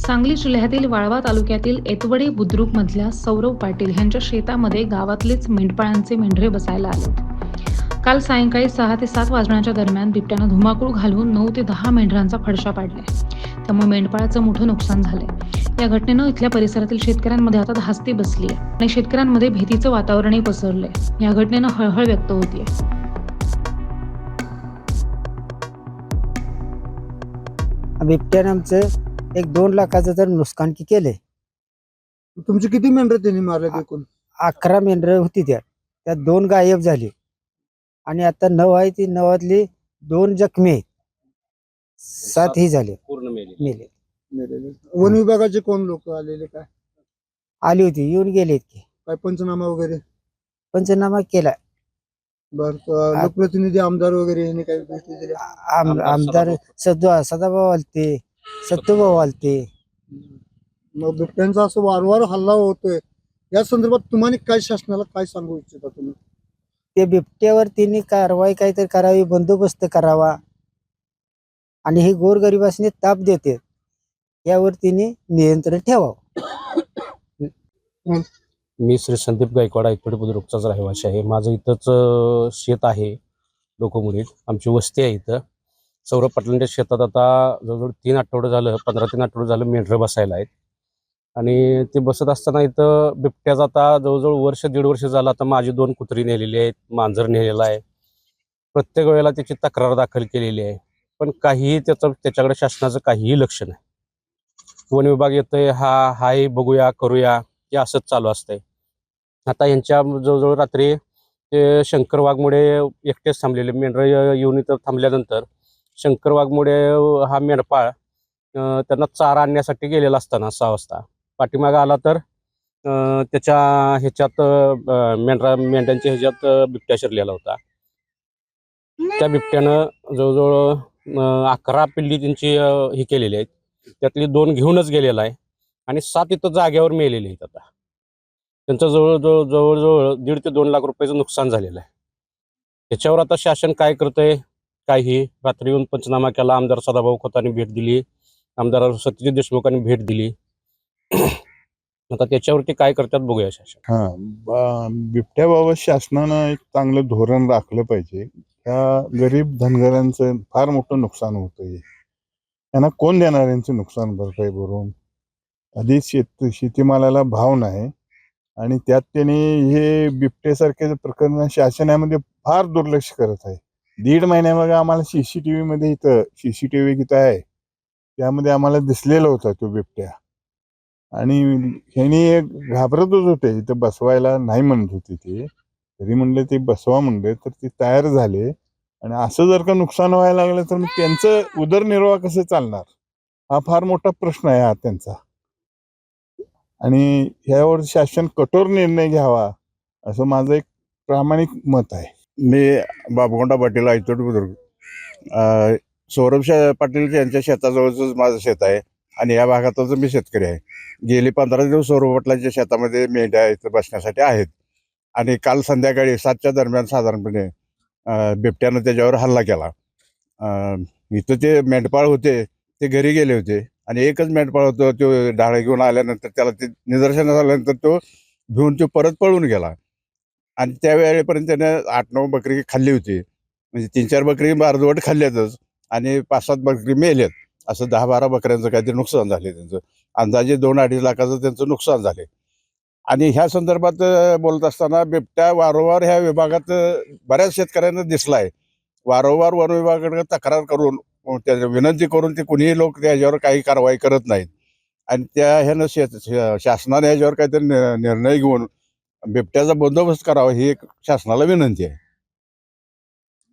सांगली जिल्ह्यातील वाळवा तालुक्यातील एतवडे बुद्रुक मधल्या सौरव पाटील यांच्या शेतामध्ये गावातलेच मेंढपाळांचे मेंढरे बसायला आले। काल सायंकाळी 6 ते 7 वाजण्याच्या दरम्यान बिबट्यानं धुमाकूळ घालून 9 ते 10 मेंढरांचा फडशा पाडलाय। त्यामुळे मेंढपाळाचं मोठं नुकसान झालंय। या घटनेनं इथल्या परिसरातील शेतकऱ्यांमध्ये आता धास्ती बसली आहे आणि शेतकऱ्यांमध्ये भीतीचं वातावरणही पसरलंय। या घटनेनं हळहळ व्यक्त होतीये। बिबट्याने आमचं एक 2 लाखाचं तर नुकसान केले। तुमची किती मेंढर त्यांनी मारले एकूण? 11 मेंढरं होती त्यात 2 गायब झाली आणि आता 9 आहे, ती 9तली 2 जखमी आहेत, 7 ही झाले पूर्ण मेले। वन विभागाचे कोण लोक आलेले काय आली होती, येऊन गेलेत की काय पंचनामा वगैरे? पंचनामा केला। बर लोकप्रतिनिधी आमदार वगैरे यांनी काही गोष्टी दिल्या? आमदार सदाभाऊ आलते, सत्तूभाऊ आलते। मग बिबट्यांचा असं वारंवार हल्ला होतोय, या संदर्भात तुम्हाला काय शासनाला काय सांगू इच्छिता तुम्ही? ते बिबट्यावर त्यांनी कारवाई काहीतरी करावी, बंदोबस्त करावा आणि हे गोरगरिबासनी ताप देते यावर त्यांनी नियंत्रण ठेवावं। मी श्री संदीप गायकवाड एतवडे बुद्रुकचाच रहिवासी आहे। माझं इथंच शेत आहे, लोकोमुरीत आमची वस्ती आहे इथं। सौरभ पाटलांच्या शेतात आता जवळजवळ 3 आठवडे झालं, 15 आठवडे झालं मेंढरं बसायला आहेत आणि ते बसत असताना इथं बिबट्याचा आता जवळजवळ वर्ष 1.5 वर्ष झालं। आता माझी 2 कुत्री नेलेली आहेत, मांजर नेलेला आहे। प्रत्येक वेळेला त्याची तक्रार दाखल केलेली आहे, पण काहीही त्याच्याकडे शासनाचं काहीही लक्ष नाही। वन विभाग येतोय, हाय बघूया करूया, हे असंच चालू असतंय। आता यांच्या जवळजवळ रात्री ते शंकर वाघमोडे एकटेच थांबलेले, मेंढरं येऊन इथं थांबल्यानंतर शंकर वाघमोडे हा मेंढपाळ त्यांना चारा आणण्यासाठी गेलेला असताना 6 वाजता पाठीमागं आला तर त्याच्या ह्याच्यात मेंढ्यांच्या ह्याच्यात बिबट्या शिरलेला होता। त्या बिबट्यानं जवळजवळ 11 पिल्ली त्यांची ही केलेली आहेत, त्यातली 2 घेऊनच गेलेला आहे आणि 7 इथं जागेवर मेलेले आहेत। आता त्यांचं जवळजवळ 1.5 ते 2 लाख रुपयाचं नुकसान झालेलं आहे। त्याच्यावर आता शासन काय करतंय काही? रात्री येऊन पंचनामा केला, आमदार सदाभाऊ खोतांनी भेट दिली, आमदार सत्यजित देशमुखांनी भेट दिली। आता त्याच्यावरती काय करतात बघूया शासन। बिबट्याबाबत शासनानं एक चांगलं धोरण राखलं पाहिजे। त्या गरीब धनगरांचं फार मोठं नुकसान होतंय, त्यांना कोण देणार यांचं नुकसान भरपाई भरून? आधी शेतीमालाला भाव नाही आणि त्यात त्यांनी हे बिबट्यासारखे प्रकरण शासनामध्ये फार दुर्लक्ष करत आहे। 1.5 महिन्यामागे आम्हाला CCTV मध्ये इथं CCTV इथं आहे, त्यामध्ये आम्हाला दिसलेला होता तो बिबट्या आणि ह्यांनी घाबरतच होते, इथं बसवायला नाही म्हणत होते ते, तरी म्हणले ते बसवा म्हणले तर ते तयार झाले। आणि असं जर का नुकसान व्हायला लागलं तर मग त्यांचं उदरनिर्वाह कसं चालणार, हा फार मोठा प्रश्न आहे हा त्यांचा। आणि ह्यावर शासन कठोर निर्णय घ्यावा असं माझं एक प्रामाणिक मत आहे। मी बाबगोंडा पाटील एतवडे बुद्रुक, सौरभ पाटील यांच्या शेताजवळच माझं शेत आहे आणि या भागातच मी शेतकरी आहे। गेली 15 दिवस सौरभ पाटलांच्या शेतामध्ये मेंढ्या इथं बसण्यासाठी आहेत आणि काल संध्याकाळी 7च्या दरम्यान साधारणपणे बिबट्यानं त्याच्यावर हल्ला केला। इथं ते मेंढपाळ होते, ते घरी गेले होते आणि एकच मेंढपाळ होतं, तो ढाळे घेऊन आल्यानंतर त्याला ते निदर्शनास आल्यानंतर तो घेऊन तो परत पळून गेला आणि त्यावेळेपर्यंत त्यानं 8-9 बकरी खाल्ली होती, म्हणजे 3-4 बकरी अर्धवट खाल्ल्यातच आणि 5-7 बकरी मेल्यात। असं 10-12 बकऱ्यांचं काहीतरी नुकसान झाले, त्यांचं अंदाजे 2-2.5 लाखाचं त्यांचं नुकसान झाले। आणि ह्या संदर्भात बोलत असताना बिबट्या वारंवार ह्या विभागात बऱ्याच शेतकऱ्यांना दिसलाय। वारंवार वन विभागाकडे तक्रार करून त्याच्या विनंती करून ते कुणीही लोक त्याच्यावर काही कारवाई करत नाहीत आणि त्या ह्यानं शासनाने ह्याच्यावर काहीतरी निर्णय घेऊन बिबट्याचा बंदोबस्त करावा ही एक शासनाला विनंती आहे।